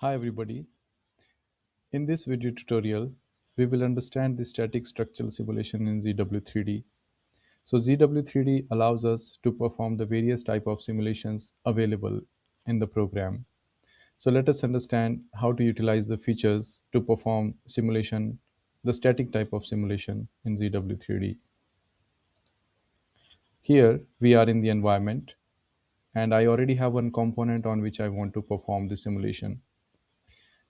Hi everybody. In this video tutorial, we will understand the static structural simulation in ZW3D. So ZW3D allows us to perform the various type of simulations available in the program. So let us understand how to utilize the features to perform simulation, the static type of simulation in ZW3D. Here we are in the environment and I already have one component on which I want to perform the simulation.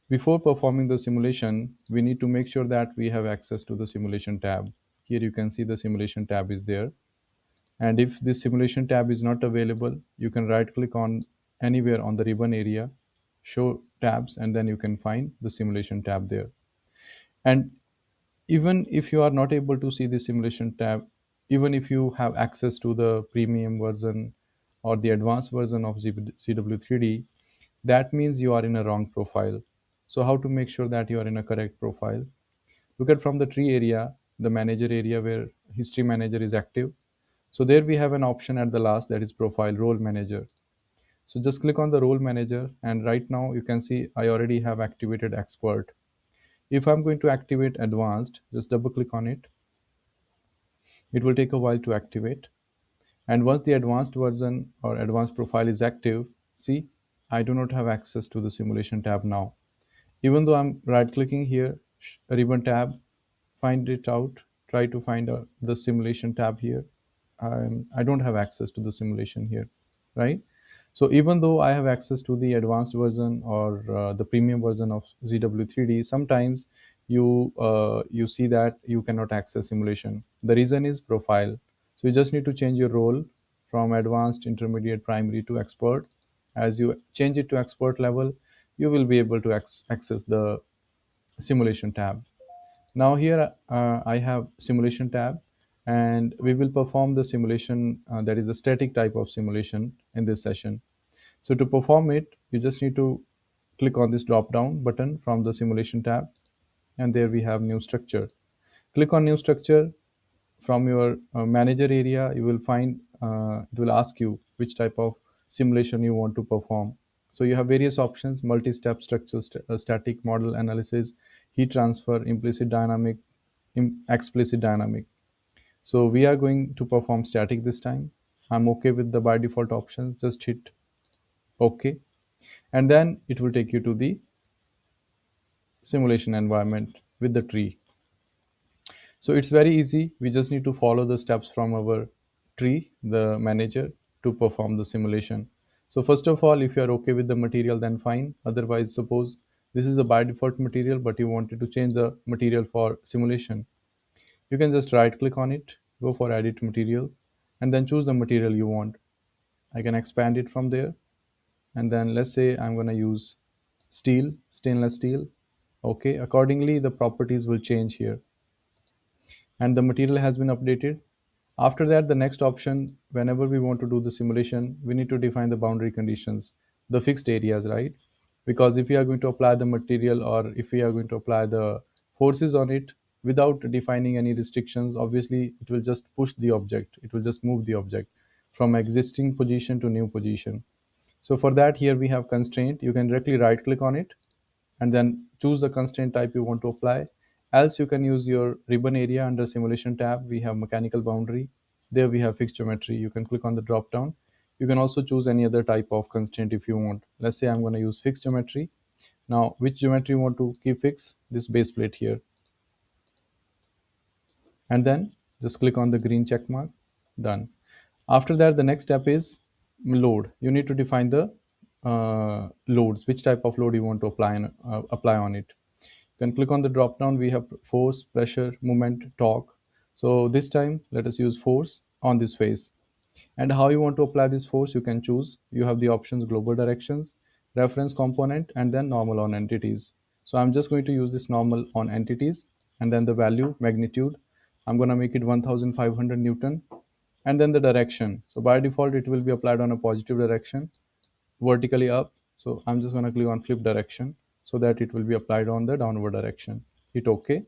Before performing the simulation, we need to make sure that we have access to the simulation tab. Here you can see the simulation tab is there. And if this simulation tab is not available, you can right click on anywhere on the ribbon area, show tabs, and then you can find the simulation tab there. And even if you are not able to see the simulation tab, even if you have access to the premium version or the advanced version of CW3D, that means you are in a wrong profile. So how to make sure that you are in a correct profile? Look at from the tree area, the manager area where history manager is active. So there we have an option at the last, that is profile role manager. So just click on the role manager, and right now you can see I already have activated expert. If I'm going to activate advanced, just double click on it. It will take a while to activate. And once the advanced version or advanced profile is active, see, I do not have access to the simulation tab now. Even though I'm right clicking here, ribbon tab, find it out, try to find the simulation tab here. I don't have access to the simulation here, right? So even though I have access to the advanced version or the premium version of ZW3D, sometimes you see that you cannot access simulation. The reason is profile. So you just need to change your role from advanced, intermediate, primary to expert. As you change it to expert level, you will be able to access the simulation tab. Now here I have simulation tab, and we will perform the simulation that is the static type of simulation in this session. So to perform it, you just need to click on this drop down button from the simulation tab, and there we have new structure. Click on new structure. From your manager area, you will find it will ask you which type of simulation you want to perform. So you have various options: multi-step structure, static model analysis, heat transfer, implicit dynamic, explicit dynamic. So we are going to perform static this time. I'm okay with the by default options. Just hit OK, and then it will take you to the simulation environment with the tree. So it's very easy. We just need to follow the steps from our tree, the manager, to perform the simulation. So first of all, if you are okay with the material, then fine. Otherwise, suppose this is the by default material, but you wanted to change the material for simulation. You can just right click on it, go for edit material, and then choose the material you want. I can expand it from there. And then let's say I'm going to use steel, stainless steel. Okay, accordingly, the properties will change here, and the material has been updated. After that, the next option, whenever we want to do the simulation, we need to define the boundary conditions, the fixed areas, right? Because if we are going to apply the material, or if we are going to apply the forces on it without defining any restrictions, obviously it will just push the object, it will just move the object from existing position to new position. So for that, here we have constraint. You can directly right click on it and then choose the constraint type you want to apply. Else you can use your ribbon area. Under simulation tab, we have mechanical boundary. There we have fixed geometry. You can click on the drop down. You can also choose any other type of constraint if you want. Let's say I'm going to use fixed geometry. Now, which geometry you want to keep fixed? This base plate here. And then just click on the green check mark. Done. After that, the next step is load. You need to define the loads, which type of load you want to apply on it. You can click on the drop down. We have force, pressure, moment, torque. So this time let us use force on this face. And how you want to apply this force, you can choose. You have the options: global directions, reference component, and then normal on entities. So I'm just going to use this normal on entities, and then the value magnitude, I'm going to make it 1500 Newton. And then the direction, so by default it will be applied on a positive direction, vertically up. So I'm just going to click on flip direction so that it will be applied on the downward direction. Hit OK.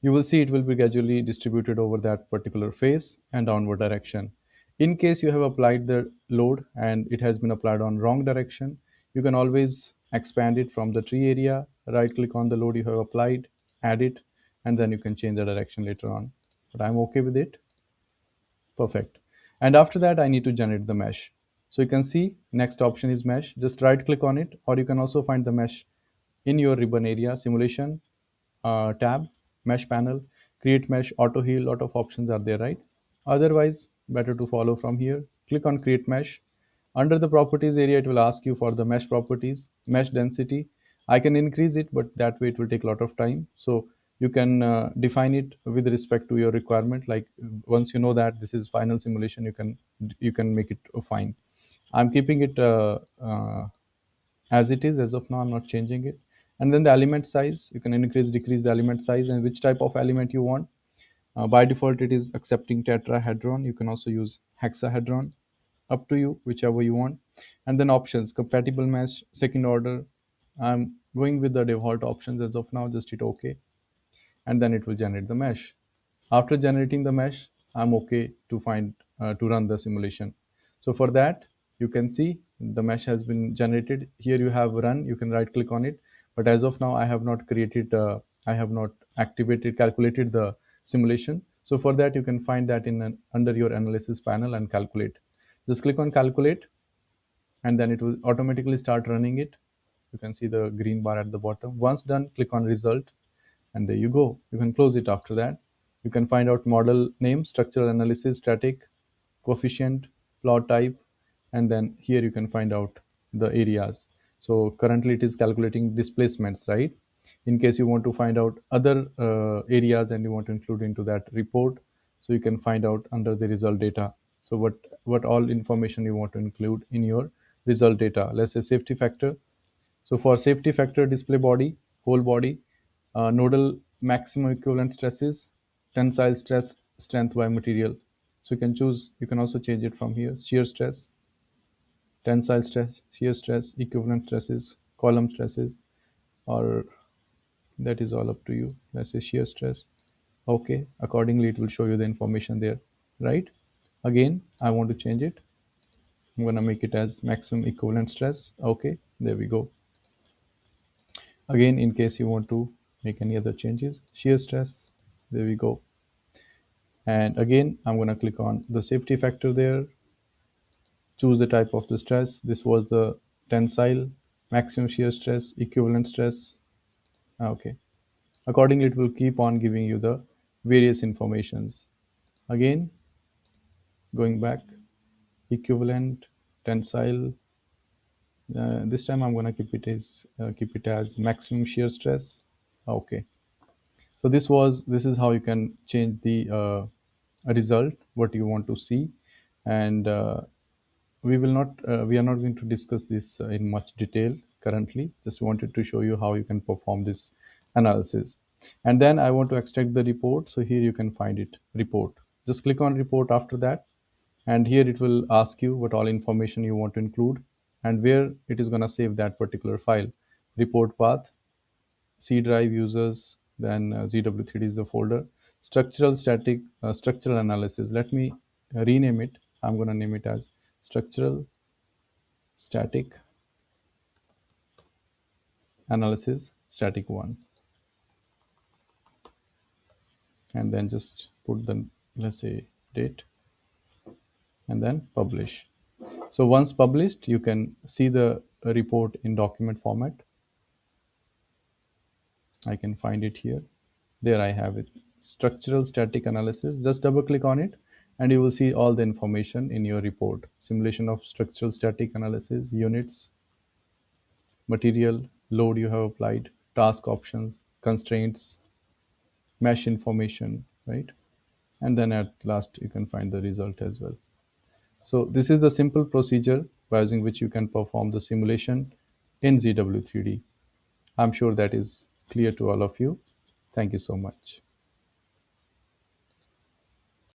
You will see it will be gradually distributed over that particular face and downward direction. In case you have applied the load and it has been applied on wrong direction, You can always expand it from the tree area, right click on the load you have applied, add it, and then you can change the direction later on. But I'm okay with it. Perfect. And after that, I need to generate the mesh. So you can see next option is mesh. Just right click on it, or you can also find the mesh in your ribbon area, simulation tab, mesh panel, create mesh, auto heal, lot of options are there, right? Otherwise, better to follow from here. Click on create mesh. Under the properties area, it will ask you for the mesh properties, mesh density. I can increase it, but that way it will take a lot of time. So you can define it with respect to your requirement. Like once you know that this is final simulation, you can make it fine. I'm keeping it as it is. As of now, I'm not changing it. And then the element size, you can increase decrease the element size and which type of element you want. By default it is accepting tetrahedron. You can also use hexahedron, up to you, whichever you want. And then options, compatible mesh, second order. I'm going with the default options as of now. Just hit OK, and then it will generate the mesh. After generating the mesh, I'm okay to find to run the simulation. So for that, you can see the mesh has been generated. Here you have run, you can right click on it. But as of now, I have not created, I have not activated, calculated the simulation. So for that, you can find that under your analysis panel and calculate. Just click on calculate, and then it will automatically start running it. You can see the green bar at the bottom. Once done, click on result, and there you go. You can close it. After that, you can find out model name, structural analysis, static, coefficient, plot type, and then here you can find out the areas. So currently it is calculating displacements, right? In case you want to find out other areas and you want to include into that report, so you can find out under the result data. So what all information you want to include in your result data. Let's say safety factor. So for safety factor, display body, whole body, nodal maximum equivalent stresses, tensile stress, strength by material. So you can choose, you can also change it from here. Shear stress, tensile stress, shear stress, equivalent stresses, column stresses, or that is all up to you. Let's say shear stress. Okay, accordingly it will show you the information there, right? Again, I want to change it. I'm gonna make it as maximum equivalent stress. Okay, there we go. Again, in case you want to make any other changes, shear stress, there we go. And again, I'm going to click on the safety factor there, choose the type of the stress. This was the tensile, maximum shear stress, equivalent stress. Okay, accordingly it will keep on giving you the various informations. Again, going back, equivalent, tensile. This time I'm going to keep it as maximum shear stress. Okay, so this is how you can change the result what you want to see. And we are not going to discuss this in much detail currently. Just wanted to show you how you can perform this analysis. And then I want to extract the report. So here you can find it, report. Just click on report after that, and here it will ask you what all information you want to include and where it is going to save that particular file. Report path, C drive users, then ZW3D is the folder. Structural static, structural analysis. Let me rename it. I'm going to name it as structural static analysis static 1, and then just put the, let's say, date, and then publish. So once published, you can see the report in document format. I can find it here. There I have it. Structural static analysis. Just double click on it and you will see all the information in your report. Simulation of structural static analysis, units, material, load you have applied, task options, constraints, mesh information, right? And then at last you can find the result as well. So this is the simple procedure by using which you can perform the simulation in ZW3D. I'm sure that is clear to all of you. Thank you so much.